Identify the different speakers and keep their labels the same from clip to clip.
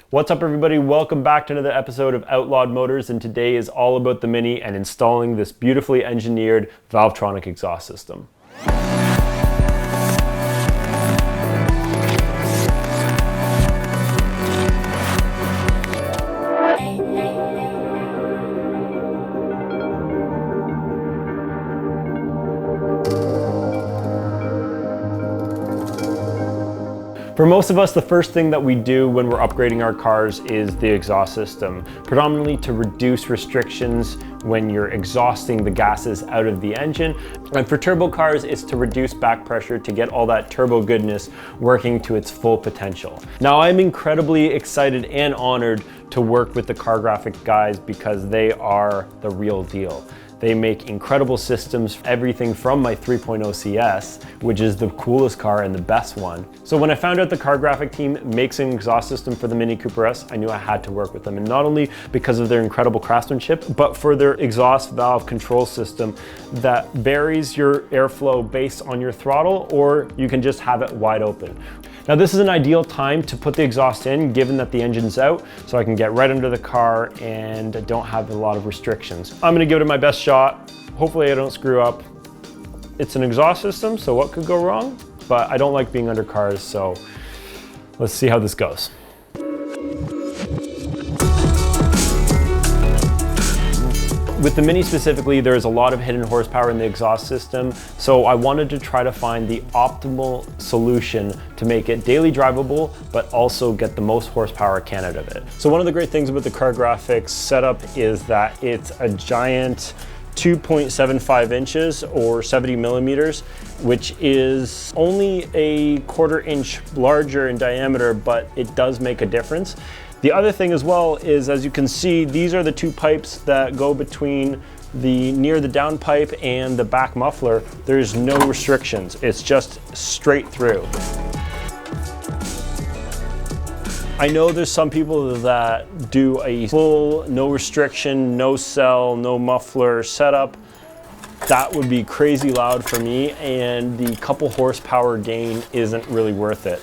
Speaker 1: What's up everybody, welcome back to another episode of Outlawed Motors, and today is all about the Mini and installing this beautifully engineered Valvetronic exhaust system. For most of us, the first thing that we do when we're upgrading our cars is the exhaust system, predominantly to reduce restrictions when you're exhausting the gases out of the engine. And for turbo cars, it's to reduce back pressure to get all that turbo goodness working to its full potential. Now, I'm incredibly excited and honored to work with the Cargraphics guys because they are the real deal. They make incredible systems, everything from my 3.0 CS, which is the coolest car and the best one. So when I found out the Cargraphics team makes an exhaust system for the Mini Cooper S, I knew I had to work with them. And not only because of their incredible craftsmanship, but for their exhaust valve control system that varies your airflow based on your throttle, or you can just have it wide open. Now this is an ideal time to put the exhaust in, given that the engine's out, so I can get right under the car and don't have a lot of restrictions. I'm gonna give it my best shot. Hopefully I don't screw up. It's an exhaust system, so what could go wrong? But I don't like being under cars, so let's see how this goes. With the Mini specifically, there's a lot of hidden horsepower in the exhaust system, so I wanted to try to find the optimal solution to make it daily drivable, but also get the most horsepower I can out of it. So one of the great things about the Cargraphics setup is that it's a giant 2.75 inches or 70 millimeters, which is only a 1/4 inch larger in diameter, but it does make a difference. The other thing as well is, as you can see, these are the two pipes that go between near the downpipe and the back muffler. There's no restrictions. It's just straight through. I know there's some people that do a full no restriction, no cell, no muffler setup. That would be crazy loud for me, and the couple horsepower gain isn't really worth it.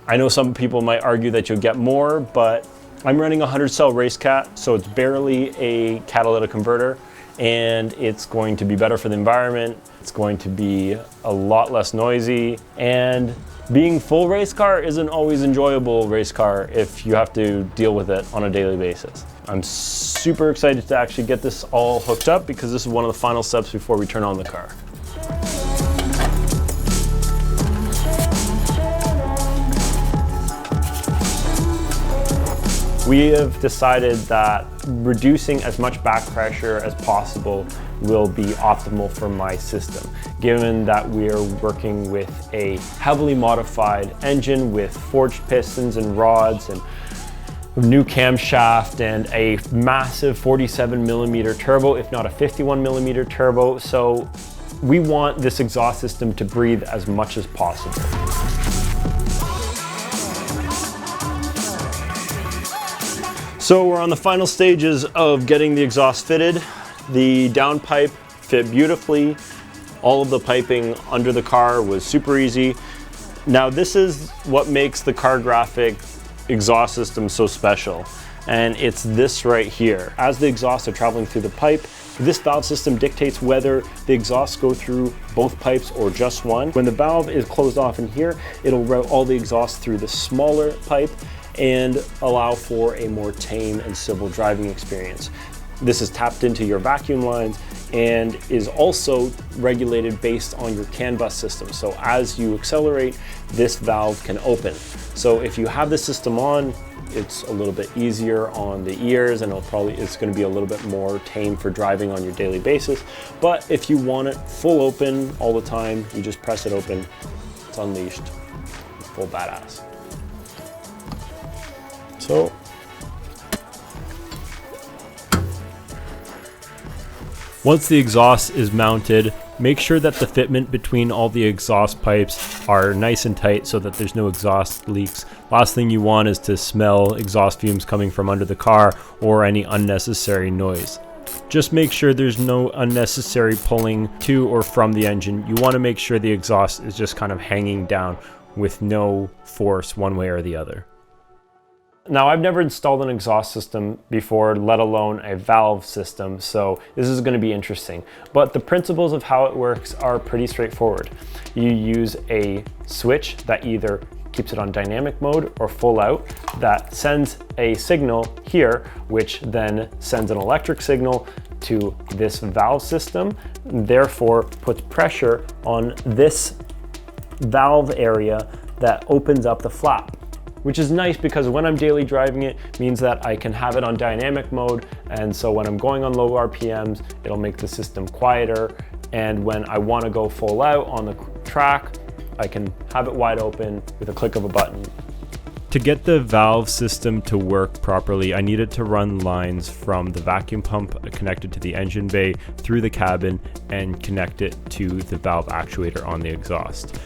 Speaker 1: I know some people might argue that you'll get more, but I'm running a 100 cell race cat, so it's barely a catalytic converter, and it's going to be better for the environment. It's going to be a lot less noisy, and being full race car isn't always enjoyable race car if you have to deal with it on a daily basis. I'm super excited to actually get this all hooked up because this is one of the final steps before we turn on the car. We have decided that reducing as much back pressure as possible will be optimal for my system, given that we are working with a heavily modified engine with forged pistons and rods and new camshaft and a massive 47 millimeter turbo, if not a 51 millimeter turbo. So we want this exhaust system to breathe as much as possible. So we're on the final stages of getting the exhaust fitted. The downpipe fit beautifully. All of the piping under the car was super easy. Now this is what makes the Cargraphics exhaust system so special. And it's this right here. As the exhausts are traveling through the pipe, this valve system dictates whether the exhausts go through both pipes or just one. When the valve is closed off in here, it'll route all the exhausts through the smaller pipe and allow for a more tame and civil driving experience. This is tapped into your vacuum lines and is also regulated based on your CAN bus system. So as you accelerate, this valve can open. So if you have the system on, it's a little bit easier on the ears, and it's going to be a little bit more tame for driving on your daily basis. But if you want it full open all the time, you just press it open, it's unleashed, it's full badass. So once the exhaust is mounted, make sure that the fitment between all the exhaust pipes are nice and tight so that there's no exhaust leaks. Last thing you want is to smell exhaust fumes coming from under the car or any unnecessary noise. Just make sure there's no unnecessary pulling to or from the engine. You want to make sure the exhaust is just kind of hanging down with no force one way or the other. Now, I've never installed an exhaust system before, let alone a valve system, so this is going to be interesting. But the principles of how it works are pretty straightforward. You use a switch that either keeps it on dynamic mode or full out that sends a signal here, which then sends an electric signal to this valve system, therefore puts pressure on this valve area that opens up the flap, which is nice because when I'm daily driving it means that I can have it on dynamic mode, and so when I'm going on low RPMs, it'll make the system quieter, and when I want to go full out on the track, I can have it wide open with a click of a button. To get the valve system to work properly, I needed to run lines from the vacuum pump connected to the engine bay through the cabin and connect it to the valve actuator on the exhaust.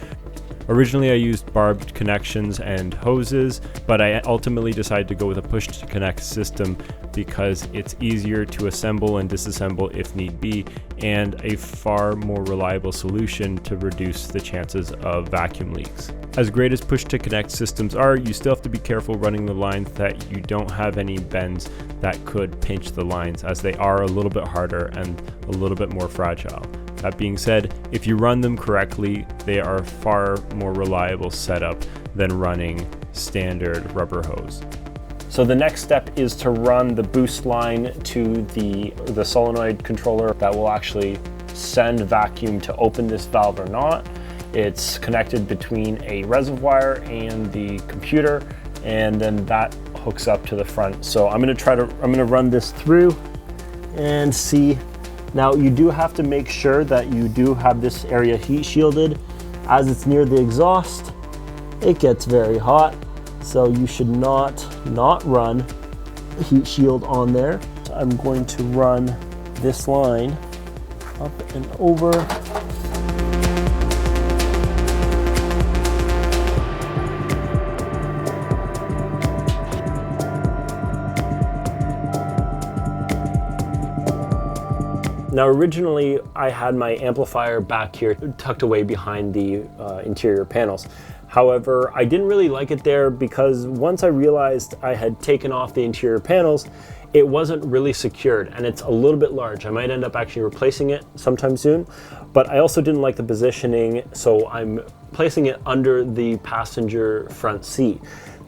Speaker 1: Originally, I used barbed connections and hoses, but I ultimately decided to go with a push-to-connect system because it's easier to assemble and disassemble if need be, and a far more reliable solution to reduce the chances of vacuum leaks. As great as push-to-connect systems are, you still have to be careful running the lines that you don't have any bends that could pinch the lines, as they are a little bit harder and a little bit more fragile. That being said, if you run them correctly, they are a far more reliable setup than running standard rubber hose. So the next step is to run the boost line to the solenoid controller that will actually send vacuum to open this valve or not. It's connected between a reservoir and the computer, and then that hooks up to the front. So I'm gonna run this through and see. Now, you do have to make sure that you do have this area heat shielded. As it's near the exhaust, it gets very hot, so you should not run the heat shield on there. So I'm going to run this line up and over. Now, originally I had my amplifier back here tucked away behind the interior panels. However, I didn't really like it there because once I realized I had taken off the interior panels, it wasn't really secured and it's a little bit large. I might end up actually replacing it sometime soon, but I also didn't like the positioning, so I'm placing it under the passenger front seat.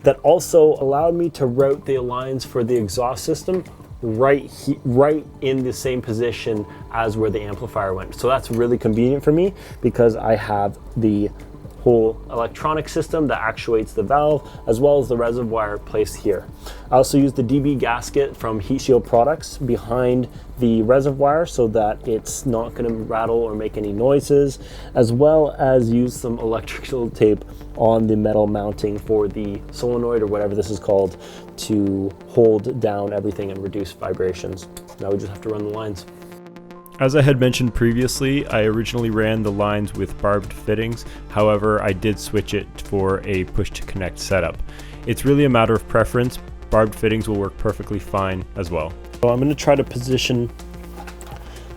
Speaker 1: That also allowed me to route the lines for the exhaust system right in the same position as where the amplifier went. So that's really convenient for me because I have the whole electronic system that actuates the valve as well as the reservoir placed here. I also use the DB gasket from Heat Shield Products behind the reservoir so that it's not going to rattle or make any noises, as well as use some electrical tape on the metal mounting for the solenoid or whatever this is called to hold down everything and reduce vibrations. Now we just have to run the lines.
Speaker 2: As I had mentioned previously, I originally ran the lines with barbed fittings. However, I did switch it for a push-to-connect setup. It's really a matter of preference. Barbed fittings will work perfectly fine as well.
Speaker 1: So I'm going to try to position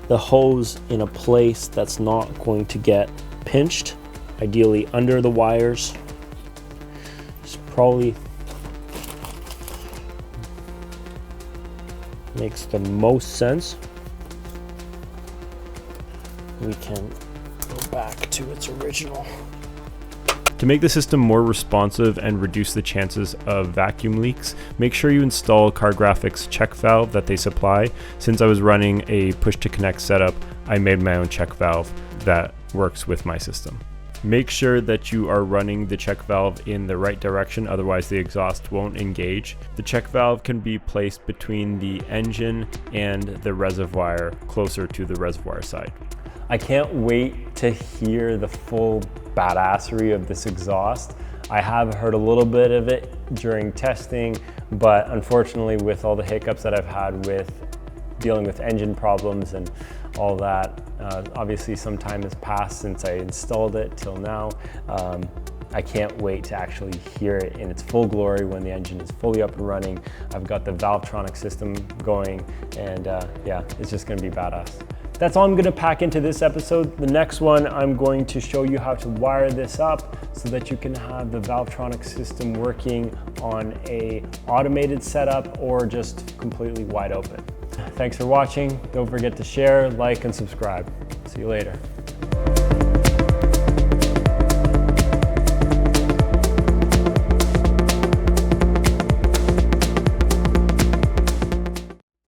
Speaker 1: the hose in a place that's not going to get pinched, ideally under the wires. This probably makes the most sense. We can go back to its original.
Speaker 2: To make the system more responsive and reduce the chances of vacuum leaks, make sure you install Cargraphics check valve that they supply. Since I was running a push-to-connect setup, I made my own check valve that works with my system. Make sure that you are running the check valve in the right direction, otherwise the exhaust won't engage. The check valve can be placed between the engine and the reservoir, closer to the reservoir side.
Speaker 1: I can't wait to hear the full badassery of this exhaust. I have heard a little bit of it during testing, but unfortunately with all the hiccups that I've had with dealing with engine problems and all that, obviously some time has passed since I installed it till now. I can't wait to actually hear it in its full glory when the engine is fully up and running. I've got the Valvetronic system going, and yeah, it's just gonna be badass. That's all I'm gonna pack into this episode. The next one, I'm going to show you how to wire this up so that you can have the Valvetronic system working on a automated setup or just completely wide open. Thanks for watching. Don't forget to share, like, and subscribe. See you later.